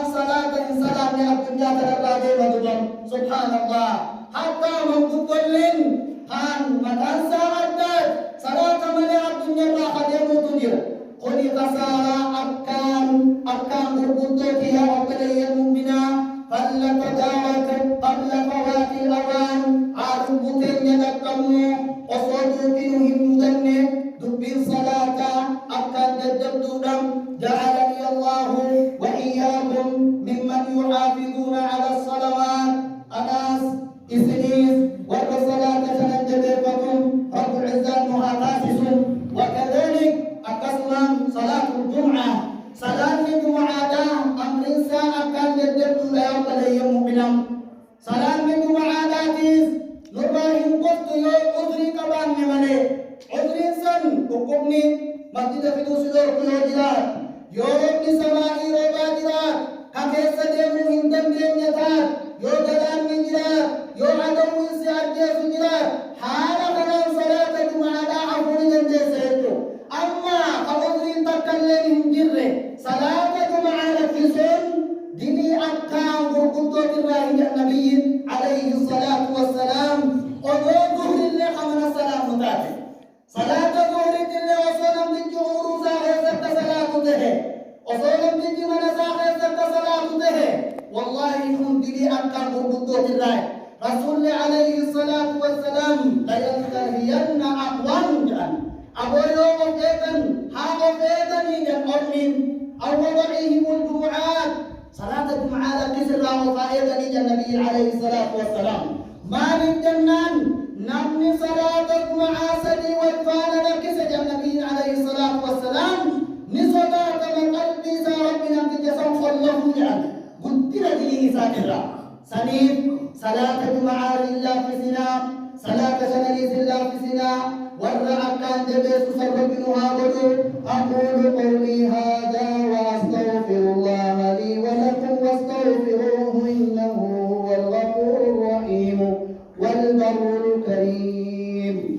الصلاة السلام يا الدنيا ترى مدبر سبحان الله حتى من كل خان متنسى عدد صلاة من الدنيا راح يموت دير قل قصارى أركان بربطتها وقلي المؤمنة فلتدارك قبل فوات الأوان عارف بطن يدقمو وصدوكهم مدنة دب صلاة أركان جدد جعلني الله وإياكم ممن يحافظون على الصلوات أناس إسنيس والصلاة سنجدكم رب العزة محافظ وكذلك أقسم صلاة الجمعة صلاة الجمعة أمر ساعة كان يجب لا يوم مؤمنا صلاة الجمعة تيس نرباهم قلت يا أدري كبان ممني أدري سن حكمني مسجد في دوسدور كلوجرات يوم بسماء رباجرات كميس ديمو هندم ديم يتات يو جلال من جرات يو عدو سياد جيس جرات حالا كلام صلاة الجمعة عفو جنجي سيدو أما أدري تكلم جره صلاة الجمعة في سن ديني أكام بركضة الله النبي عليه الصلاة والسلام وظهر اللي حمنا السلام تاتي صلاة الظهر اللي وصلنا من جهور زاهر صلاة ده وصلنا من جمال زاهر صلاة ده والله هم ديني أكام بركضة الله رسول عليه الصلاة والسلام لا ينتهين أقوام جان أبو يوم أفيدن ها أفيدن يجمعون أو وضعهم الجمعات صلاة الجمعة كسر وفائدة النبي عليه الصلاة والسلام ما من جنان نمني صلاة الجمعة سدي والفانة كسر النبي عليه الصلاة والسلام نصلاة من قلبي ربنا تجسم الله يعني قلت لي ساكرة سنيف صلاة الجمعة لله في سنام صلاة سنريس الله في سنام ورعا كان جبس سربنها بدو أقول قولي هذا وأستغفر الله لي ولكم واستغفروه إنه هو الغفور الرحيم والبر الكريم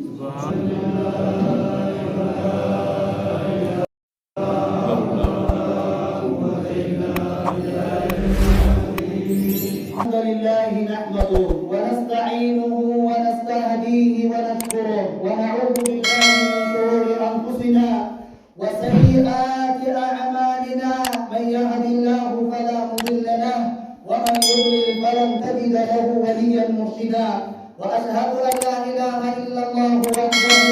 الحمد لله نحمده ونستعينه ونستهديه ونشكره ونعوذ بالله من شرور أنفسنا وسيئات أعمالنا من يهد الله فلا مضل له ومن يضلل فلن تجد له وليا مرشدا وأشهد أن لا إله إلا الله وحده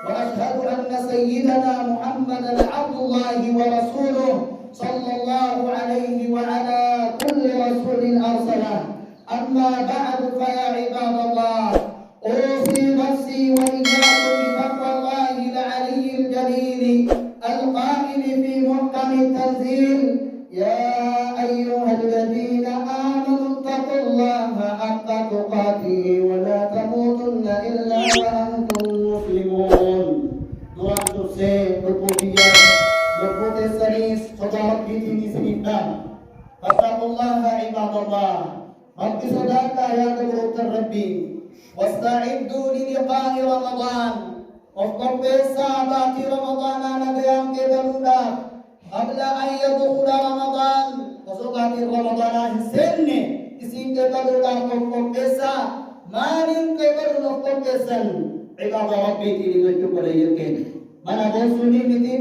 وأشهد أن سيدنا محمدا عبد الله ورسوله صلى الله عليه وعلى كل رسول أرسله أما بعد فيا عباد الله أوصي نفسي وإياكم بتقوى الله العلي الجليل القائل في محكم التنزيل يا أيها الذين آمنوا اتقوا الله حق تقاته ولا تموتن إلا وأنتم مسلمون Tuhan Tuhan berpujian berputus senis sobat di sini fattaqullaha ibadallah Rabbi sadaka ya Qudratur Rabbi wasta'iddu li liqa'i Ramadan wafqar bisabati Ramadan nagayam ke baluda qabla an yadkhula Ramadan wasubati Ramadan senne isin ke baluda wafqar bisa manin ke baluda wafqar bisan ibadallah Rabbi ini mencukupi yakin mana bosuni miti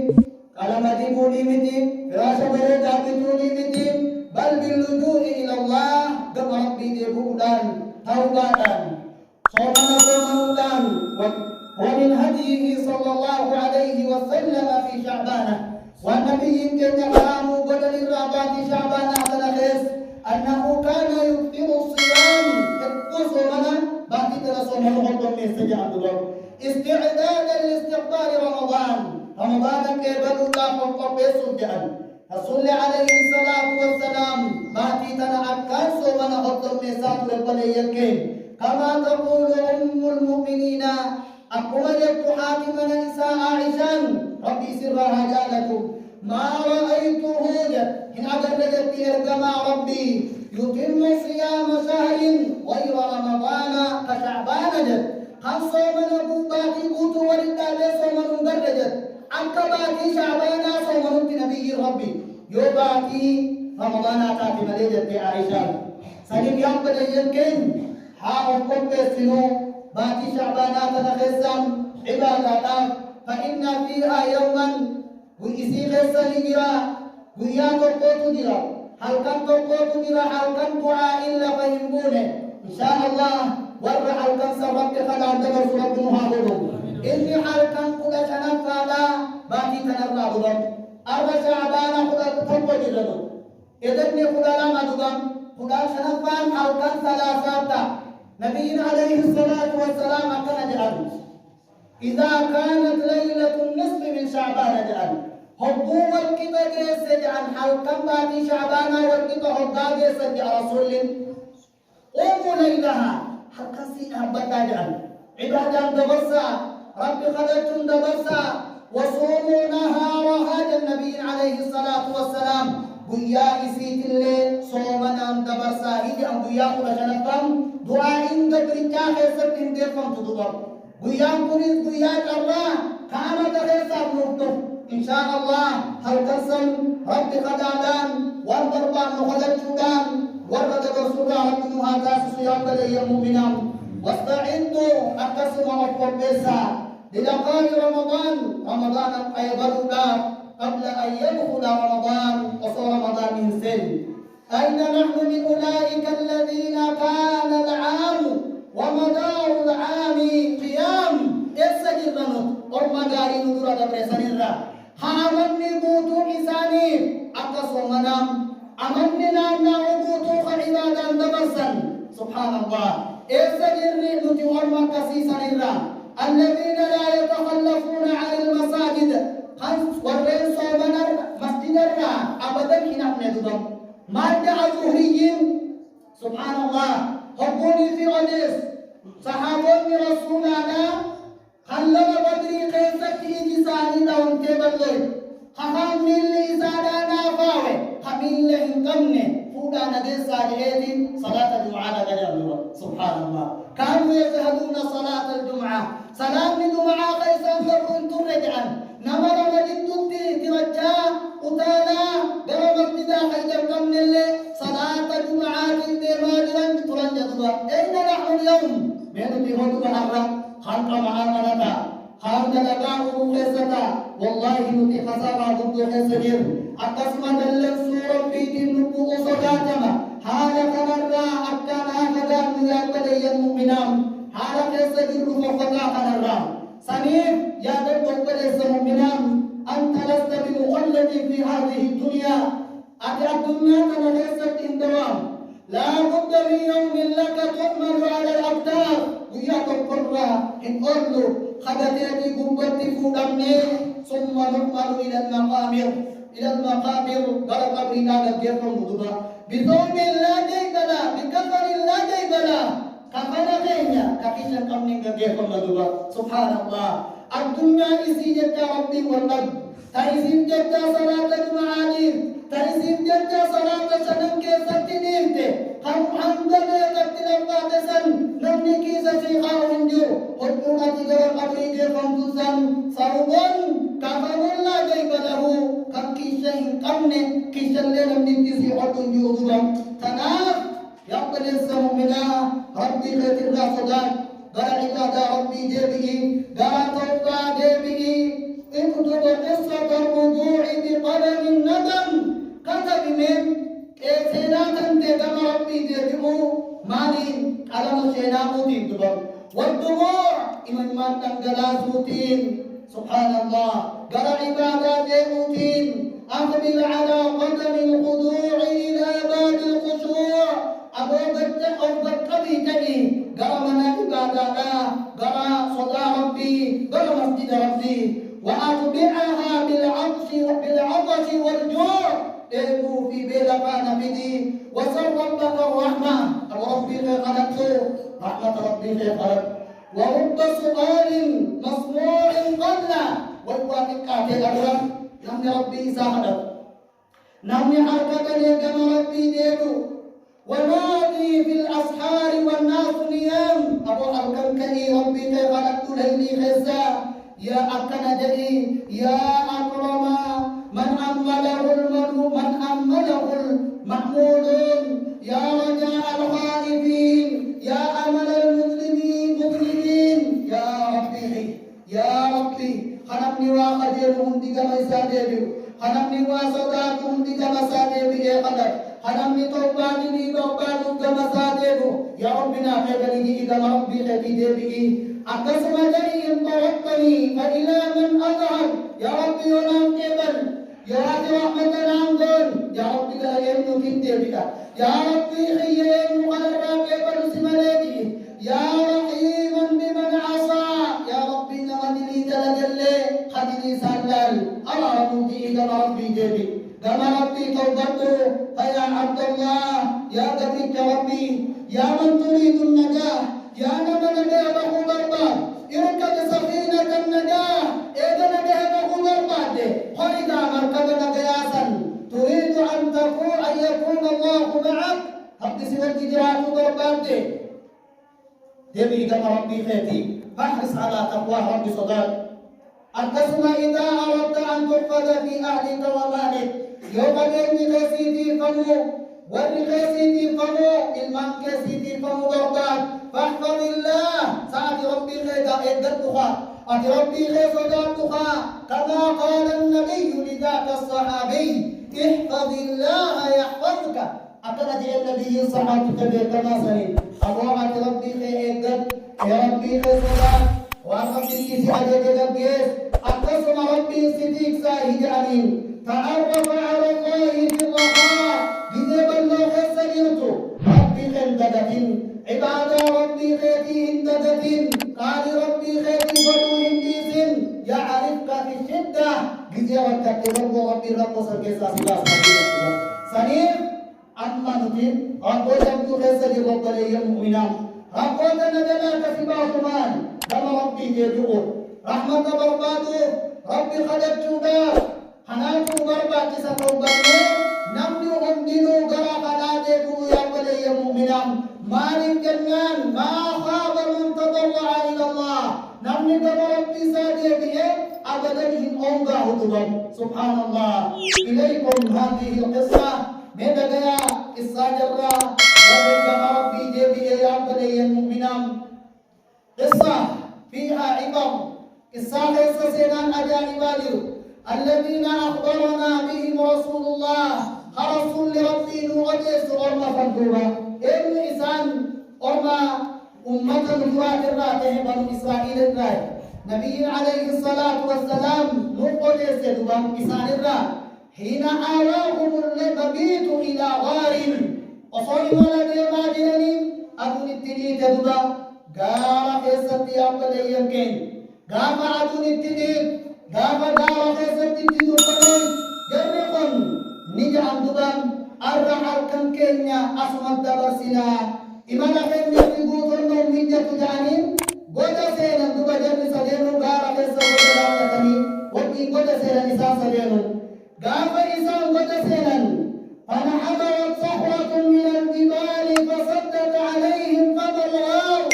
kalamati buni miti firasa berada bituni miti bal billujuhi ila Allah dan Rabbi dibudan taubatan somana kemanudan wa min hadihi sallallahu alaihi wasallam fi sya'bana wa nabiyyin kanya kamu badal rabati sya'bana talakhis annahu kana yuftiru siyam yakusu mana baki terasumul khutbah sejak Abdullah isti'dadan li istiqbal Ramadan ke badullah khutbah sujaan Rasul alaihi salatu wassalam mati tanaakan so mana khutbah satu lepas yakin kama taqulu ummul mu'minina aku majabtu hakiman nisa Aisyah rabbi sirraha jalatu ma ra'aituhu in agar rajat irgama rabbi yutimmu siyama shahrin ghayra ramadana ka sha'bana jad khassa man abubati butu warida so man darajat angka baki sha'bana so man nabi rabbi yo baki رمضان أتاك مليجة عائشة سنين يوم بدأ يمكن حاول قبة سنو باتي شعبانات نخزم عبادات فإن فيها يوما وإسي خزن جرا ويا تقوت جرا هل كان تقوت جرا هل كان دعاء إلا فهمونه إن شاء الله ورع هل كان سبب خلا دبر سبب محاضره إني هل كان كل شنف فادا باتي تنرى بضم أربع شعبانا خدا تقوت جرا إذن خدا لما دبم خدا شنفان هل كان ثلاثة نبينا عليه الصلاة والسلام كان جعل إذا كانت ليلة النصف من شعبان جعل حبوا والكتاب يسجعل حلقا باتي شعبان والكتاب حبا يسجع رسول قوموا ليلها حلقا سيئة جعل عبادا دبسا رب خدتم دبسا وصوموا نهارها النبي عليه الصلاة والسلام guyyaa isiitillee soomanaan dabarsaa hiji an guyyaa 15 du'aa'iin gabrichaa keessatti hin beekamtu dubar guyyaan kunis guyyaa carraa kaamata keessaaf nuuftu inshaa Allah halkansan rabbi qadaadhaan waan barbaannu kadhachuudhaan warra dabarsuudhaa rabbi nu haa taasisu yaa balayya mu'minaan wasta'intu akkasuma of qopheessaa للقاء رمضان أيضا قبل أن يدخل رمضان وصار رمضان من سن أين نحن من أولئك الذين كان العام ومدار العام قيام يسجرنا ورمضان نور دبر سنرا حامني بوتو إساني أقصى منام أمننا نعبوتو خعبادا دبرسا سبحان الله يسجرني نتي ورمكسي سنرا الذين لا يتخلفون عن المساجد warreen soomanar masjidarraa abadan hin hafne dubam madda azuhriyin subhanallah hoggoonii fi odees sahaabonni rasuulaadha hallama badrii keessatti iji isaanii dhawantee ballee hafaan miilli isaadhaa naafaawe hamiille hin qabne fuudhaa nageessaa jedheetiin salaata jumcaadha gadabluwa subhanallah kaanuu yashhaduuna salaata aljumca salaanni jumcaa keessaan garuu hin turre jedhan نمر مجدتي ترجع قتالا قرى مسجدا خيجر كم نلي صلاة جمعات دماجرا ترنجدوا أين نحن اليوم؟ من بيهود بحرم خلق معاملتا خارج لقاء خيستا والله نتي خسارة ضد خيسجر أقسم دل السورة في تنبو صداتما حال كنرى أكنا خدام يأكل المؤمنان حال خيسجر فقطا كنرى سنيف يا رب القدس المؤمنان أنت لست بمخلد في هذه الدنيا أتى الدنيا ليست دوام لا بد من يوم لك تحمل على الأقدار وياك القرى إن قلوا خدتي قبتي فودمني ثم نحمل إلى المقابر غرق برناد الجيفر مضبا بثوب لا جيب له بكفر لا جيب له كفنا خينيا كفيشا كمنين كجيفر مضبا سبحان الله الدنيا إسي جدا ربي والرب تايسيب جدا صلاة المعاليم تايسيب جدا صلاة سنم كيسا تنيمت هم حمدنا يكتل القادسا نمني كيسا شيخا ونجو حدونا تجرى قبري جيفم تسن صوبون كفر الله جيب له كم كيشا هنكمن كيشا لنم نتسي حدون جوزبا تناف يقبل السمومنا ربي خير الرافضان قال عباد ربي جبه قال توقع جبه اكتب قصة الرجوع بقلم الندم كتب من سيناتا تدم ربي جبه مالي قلم سيناموتين تبر والدموع إمن ما تنقلاسوتين سبحان الله قال عباد جبوتين أقبل على قدم الخضوع إلى باب الخشوع أبو بكر أو بكر تجي قال منا عبادنا قال صدى ربي قال مسجد ربي وأتبعها بالعطش والجوع إلقوا في بلقان بدي وسر ربك الرحمة ربي خلقته رحمة ربي خلق ورب سؤال مسموع قل والواتك آتي الرب نمني ربي ساعدك نمني حركة لكم ربي ديكو ونادي في الأسحار والناس نيام أبو حركم كني ربي كيف خلقت ليلي خزا يا أكن جري يا أكرم من أمله hanamni waa sodaatu hundi gama isaa deebi'ee kadhatu hanamni tawbaani ni barbaadu gama isaa deebi'u yaa rabbi naa fedhanii gama rabbii keetii deebi'ii akkasuma jedhii in tawakkanii fa ilaa man adhab yaa rabbi yoo naan qeebal yaa ati rahmata naan goon yaa rabbi gara eenyuutiin deebi'a yaa rabbi xiyya eenyu kanarraa qeebalu si maleeti yaa rahiiman biman casaa yaa rabbi nama dilii dalagallee hadilii saallal araamuutii gama rabbii deebi gama rabbii tawbadhu fayaa abdallah yaa gabricha rabbii yaa man turiidu najaa yaa nama nagaya bahuu barbaad irkab safiinata najaa eega nagaya bahuu barbaadde horigaa markaba nagayaasan turiidu an yakuuna allahu macak rabbi si wajji jiraatu barbaadde deebii gama rabbii keetii fahris alaa taqwaa rabbi sodaat akkasuma idaa aradta an tuxfada fi ahlika wa maalik yoo qabeenyi keesiitii famuu warri keesiitii famuu ilmaan keesiitii famuu barbaad فاحفظ الله سعد ربي خيدا إدتها أتي ربي خيدا كما قال النبي لذاك الصحابي احفظ الله يحفظك أتنا دي النبي صحابك كما سنين أبوات ربي خيدا يا ربي خيدا وأربي كيسي أجد لبيس أقسم ربي صديق ساهد أمين تعرف على الله في الرخاء بذب الله خيسا ربي خيدا عباد ربي خيتي هنددة قال ربي خيتي فلو هنديس يعرفك في الشدة بزيارتك رب ربي رب سرقسا سلاس سنير أما نتين ربو جمدو خيسا لرب لي المؤمنة ربو تندلاك في باطمان كما ربي يدعو رحمة بربادو ربي خدت جودا حناتو برباد سفوباني نمني هندينو غرا خدادكو يا بلي المؤمنة مالك جنان ما خاب من تضرع إلى الله نمني ربي سادي به أبدا هم أونغا هدوم سبحان الله إليكم هذه القصة مدغيا قصة جرا ورجع ربي جبي يا بني المؤمنين قصة فيها عبر قصة سيدان أجانب الذين أخبرنا بهم رسول الله خرصوا لربي نغدس أرما فندورا إن إنسان أرما أمة نجوات الراتح بنو إسرائيل الرائع نبي عليه الصلاة والسلام نقل يسدوا إسان الرائع حين آواهم المبيت إلى غار أصول ولد ماجرني أدون التنين تدودا غار فيسد يابد يمكن غام أدون التنين غام غار فيسد تدودا جرقن نجعل دودا أرحل كم كينيا أسمد برسلا إمانا كينيا في قوتنا ومهجة جانين قوتا سينا دوبا جرد سدينو غارا فيسا قوتا لكني وقي قوتا سينا نساء سدينو غافا إسان قوتا سينا فنحضرت صحوة من الجبال فصدت عليهم فبلغوا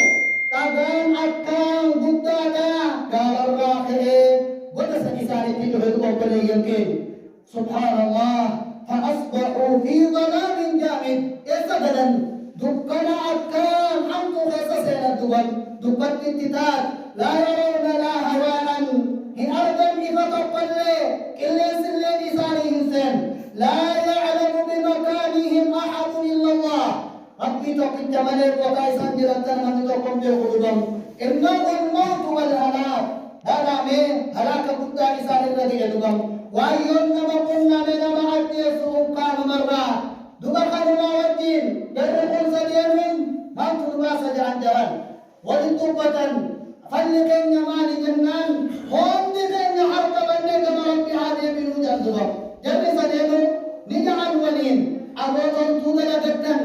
تغان أكام قدادا قال الراخئين قوتا سنسان تجهد قبل يمكن سبحان الله فأصبحوا في ظلام جامد إسدادا دكنا أكام أنتو خيسسين الدول دكت انتتاد لا يرون لا هواء هي أرضا إفتقل كل سلين إسانيهم لا يعلم بمكانهم أحد إلا الله ربي توقيت جمالك وكايسان جرتنا من توقم بيخلدهم إنه الموت والهلاك هذا من هلاك بدا إسان الذي يدهم وأيون نمقنا من معد يسوء كان مرة دبقا الموادين يرقل سديرهم ما تنباس جعن جهل ولتوبة فلقين يمان جنان هم دقين حرق بنيك مربي هذه من وجه الزبر جل سديرهم نجعل ولين أبوطن تودل جدن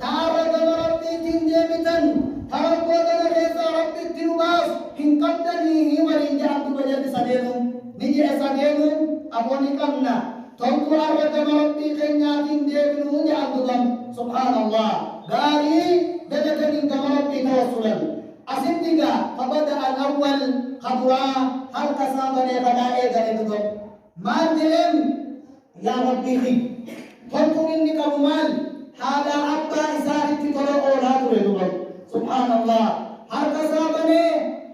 تارد مربي تنجيبتن ترقودن خيسا ربي تنباس إن قدنيه ولين جعل بجل سديرهم نجع سديرهم أبوني كمنا تنقل أرد مربي خيناتين ديبنه جعل بجل سبحان الله غاري دجتنين كمربي توصلا أسنتك فبدأ الأول خطرا هل كسابني غدائي غريبكم ما ديم يا ربي خي تنقل إنك ممال هذا أبا إساري تطلع أولاد ريدوكم سبحان الله هل كسابني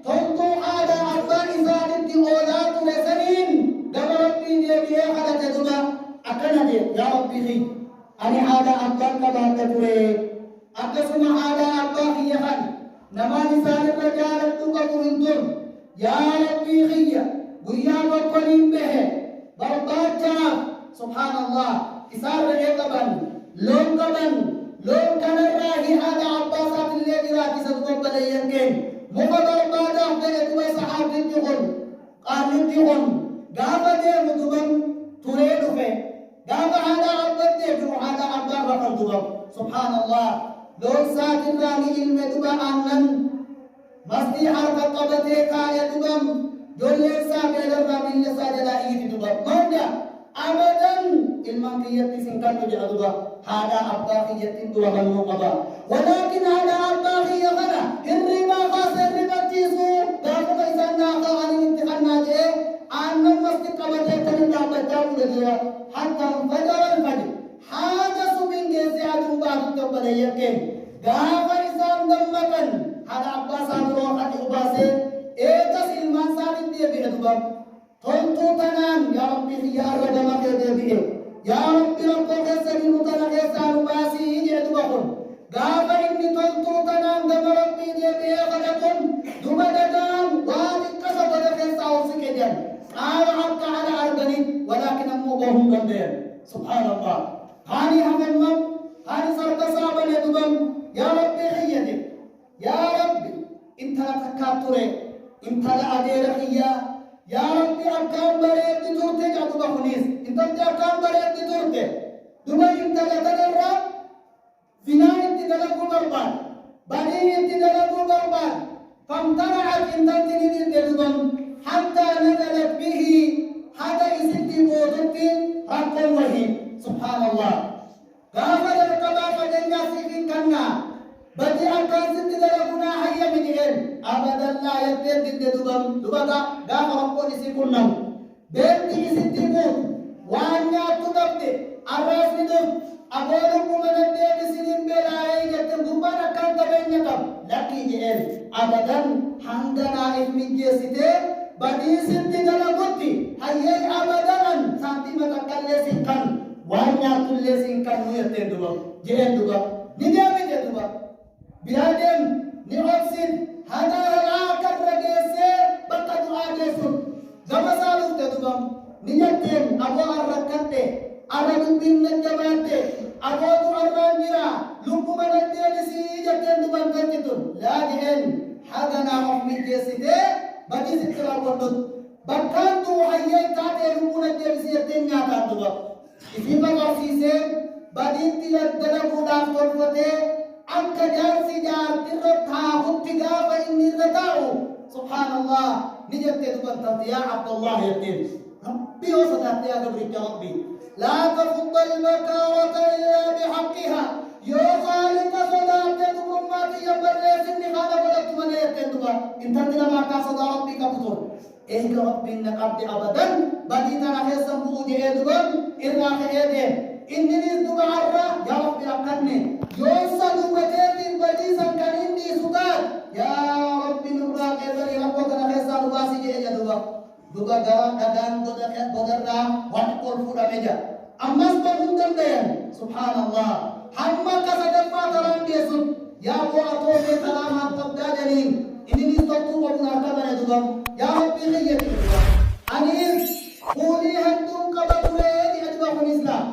تنقل هذا أبا إساري أولاد رسلين دم ربي ديبيه خدت أكنا دي يا ربي خي أنا هذا أبان كبار تقولي أقسم هذا أبان خي خان نما نسان الرجال تقبل انتم يا ربي خي ويا بقرين به برباد جاب سبحان الله إسار رجبان لون كبان لون كان الراهي هذا عباسات اللي براكي ستقبل ينكين مقدر بعد أحد يتوى صحاب تقول قال تقول قابل دي مدبن تريد فيه قابل هذا عبد دي هذا عبد رقم دبن سبحان الله لون سات الراني المدبن أنن مسدي حركة قبته كاية دبن دول سابع الرامي لساجد إيدي دبن مهدا أبدا المنكية سنكال بجعدها هذا أباقية دبن مقضى ولكن هذا أباقية غنى الربا خاص الربا تيسو دابو كيسان ناقا عن الانتقال ناجئ أن المسجد قبته كندا بداو لديها حتى انفجر الفجر حاجة من جيسي عدو بعض قبل يكين غافا إسان دمكن هذا أباس عدو وقت أباسي إيجا سلمان سالي دي بيدوبا تنتو تنان يا ربي خيار رجمك دي بيه يا ربي ربك سبيل متنقى سالو باسي يدوبا خل غافا إني تنتو تنان دم ربي دي بيه غلقن دوما ددام وادي قصد دخل ساوسي كجان قال حتى على أربني ولكن أموهم قندين سبحان الله هاني هم المم هاني صرت صعبا يدوبا يا ربي خيدي يا ربي انت لا تكاتوري انت لا أدير خيا يا ربي أركام بريد تورتي جاتو بخنيس انت أركام بريد تورتي دوما انت لا تدرى زنا انت دلقوا بربان بني انت دلقوا بربان فامتنعت انت تنين دلقوا حتى نزلت به هذا يسد موجودي رب وهيب سبحان الله غافل القضاء فجنة في كنا بدي أكان سد دلقنا هيا من أبدا لا يتد دبم دبدا غافل ربنا سيكونم بنتي يسد موت وانيا تدبد الراس بدم أقولكم من الدين سنين بلا يجتم قربانا كان تبينكم لكن جئل أبدا حندنا إثمين جيسته بدي سنتي دلقتي هيا أبدا سانتي متكلسين كان وانيا تلسين كان ويتين دبم جئل دبم ندام دبم بيادم نغسل هذا الآخر رجيسه بتدعو عجيسون زما سالوف دبم نيتين أبو الركعته أراد بين الجبهة أراد الرانجرا لقمة الدنيسي جتين دبم كنتون لا جهل حدنا أمي جسده بدي سكرا قدود بكان تو هيا كاتي لقمة الدنيسي جتين ناتان دبم إذا ما قصيسه بدي تيجي دلقو دافتر فته أنك جالسي جار ترتها خطيجا فإني رتاعو سبحان الله نجت دبم تطيع عبد الله يتين ربي وصدقت يا قبرك يا ربي لا تفض البكارة إلا بحقها يوصالك صداقة دبرمات يبرس النخانة ولك من يتندبا انت تلما كاسد ربك بطر إيه ربي إنك عبد أبدا بديت أنا خيسا بودي إدبا إراخ إيدي إني نزدب عرى يا ربي أقني يوصل وتيرين بديسا كان إني سداد يا ربي نراك إذن ربك أنا خيسا نباسي جئي duga dagang godarra watkol fuda meja ammas bangundan dayan subhanallah hamma kasadaffa taran desut ya ko ato be salama tabdadani ini ni totu ko na kabare dugam ya rabbi khayyati anis khuli haddum kabure di ajwa islam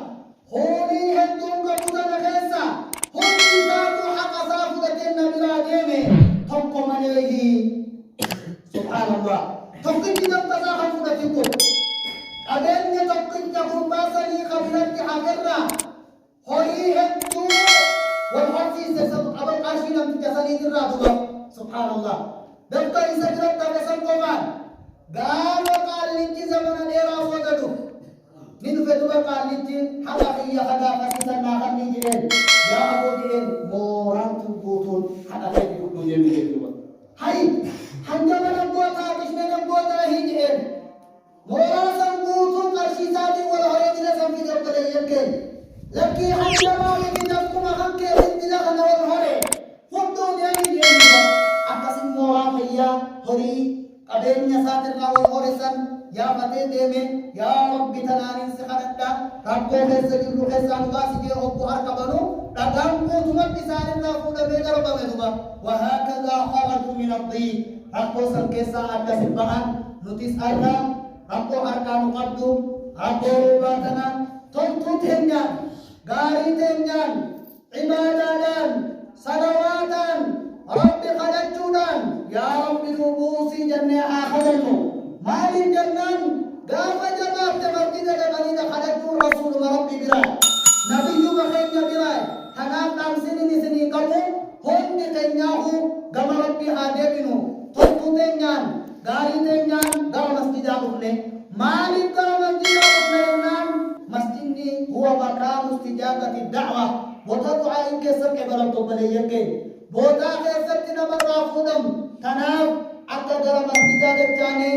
khuli haddum kabudana khasa khuli zatu haqa safudatin nabira deme tokko malehi subhanallah tokkin kita tasahan sudah cukup. Adanya tokkin kahun basani kabinet dihadirna. Hoi hentu wal hasi sesat abang kasih nam jasani dirra juga. Subhanallah. Daftar isajrat tabesan koman. Galo kalinci zaman era wagadu. Min fedua kalinci hadakiya hada kasisan nahan ni jiren. Ya abu jiren morang tubutul hadakai dibudu jemirin juga. Hai hanya menambuat habis menambuat hijir. Mora sanggutu kasih tadi walau hari tidak sampai dapat yakin. Laki hanya mau kita kumahan ke tidak kena walau hari. Foto dia ini juga. Akasin mora kaya hari adanya saat terkawal horisan ya pate deme ya Rabbi tananin sekarang kadhadha rakkoo keessa jirru keessaa nu baasitee obbo harka banu dhagaan guutumatti isaanirraa fuudhamee darbame duba wahakadaa kharaju min addiin rakkoo san keessaa akkasi ba'an nutis arra rakkoo harkaa nu qabdu rakkoo roobaa kana toltuu teenyaan gaarii teenyaan cibaadaadhaan salawaataan rabbi kadhachuudhaan yaa rabbi nu buusii jennee haa kadhannu maaliin jennaan gaafa jabaafte masjida dhaqanii kadhachuun rasuuluma rabbi biraa nabiyyuma keenya biraa kanaaf dhaamsiniin isinii qabu hundi keenyaahu gama rabbi haa deebinu toltuu teenyaan gaarii teenyaan gara masjidaa dhufne maaliif gara masjidaa dhufne jennaan masjidni huwa makaanu istijaabati da'wa bota du'aa in keessatti baramtu baleeyyake bota keessatti namarraa fuudhamu kanaaf akka gara masjidaa dachaane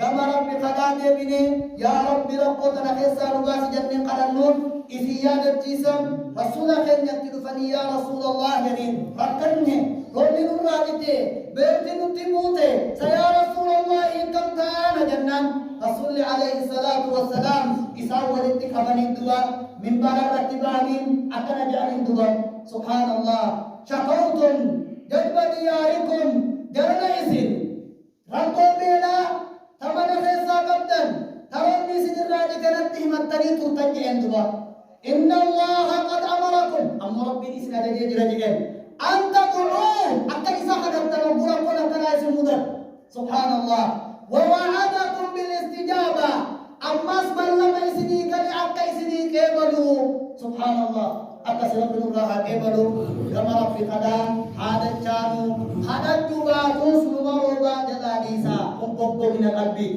gama rabbi kadhaa deebine yaa rabbi rabbootana keessaa nu baasi jennee kadhannuun isii yaadachiisan rasuula keenyatti dhufanii yaa rasuulallah jedhiin rakkanne roobni nurraa dhite beekti nutti buute sa yaa rasuulallah hiikkam taana jennaan rasuulli alayhi salaatu wassalaam isaan walitti qabanii duba minbara irratti ba'aniin akkana jedhaniin duba subhaanallah shakawtum jadba diyaarikum jarana isin rakkoo beelaa tamana keessaa qabdan taroonni isin irraa dhiganatti himattanii turtan jedhen duba inna allaha qad amarakum amma rabbiin isin ajajee jira jedhen an tad'uu akka isa kadhattan obbura kun akkanaa isin mudan subhaanallah wa wa'adakum bil istijaaba ammas ballama isinii gale akka isinii qeebalu subhaanallah akka rabbi nurraa haa qeebalu gama rabbi kadhaa haadachaanu hadhachuu baatus numa roobaa jalaa dhiisaa qoqqobbomina qalbii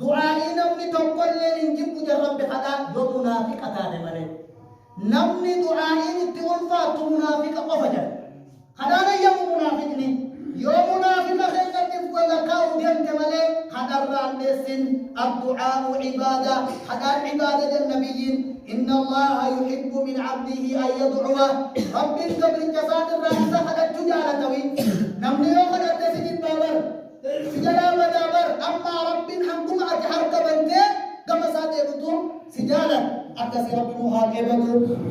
du'aa'ii namni tokkollee hin jibbu jarrabbi kadhaa yoo munaafiqa taate malee namni du'aa'iin itti ulfaattu munaafiqa qofa jedha kadhaan ayyamu munaafiqni yoo munaafiqa keessatti lakkaa'u deemte malee kadharraan dheessin addu'aa'u cibaada kadhaan cibaada jannabiyyiin إن الله يحب من عبده أن يدعوه رب قبل الجساد الرئيسة قد تجالتوي نمني وقد أتسجد بابر سجلا ودابر أما رب حمكم أتحرك بنتي كما ساتيبتم سجالا أكسي رب نهاجبه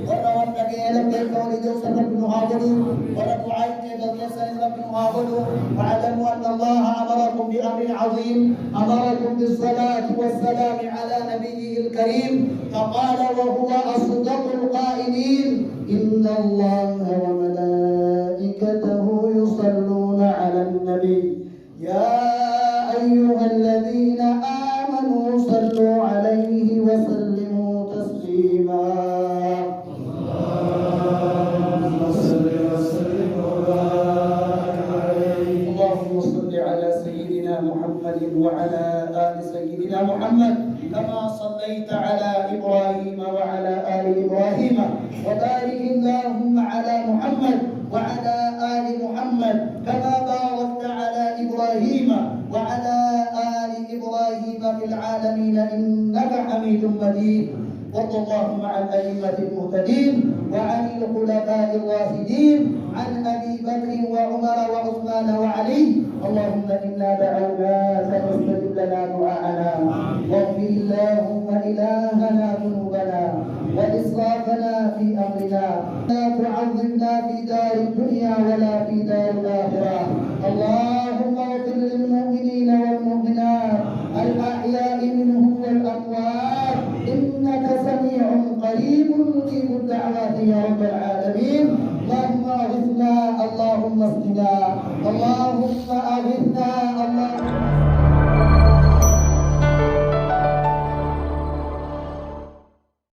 ورد كيلم كيكون جوسا رب نهاجبه ورد عين كيكون رب نهاجبه واعلموا أن الله أمركم بأمر عظيم أمركم بالصلاة والسلام على نبيه الكريم فقال وهو أصدق القائلين إن الله وملائكته يصلون على النبي يا أيها الذين آمنوا صلوا عليه وسلموا تسليما اللهم صل وسلم وبارك عليه اللهم صل على سيدنا محمد وعلى آل سيدنا محمد كما صليت على إبراهيم وعلى آل إبراهيم وبارك اللهم على محمد وعلى آل محمد كما باركت على إبراهيم وعلى آل إبراهيم في العالمين إنك حميد مجيد وارض اللهم عن أئمة المهتدين وعن الخلفاء الراشدين عن أبي بكر وعمر وعثمان وعلي اللهم إنا دعوناك فاستجب لنا دعاءنا واغفر اللهم إلهنا ذنوبنا وإسرافنا في أمرنا لا تعذبنا في دار الدنيا ولا في دار الآخرة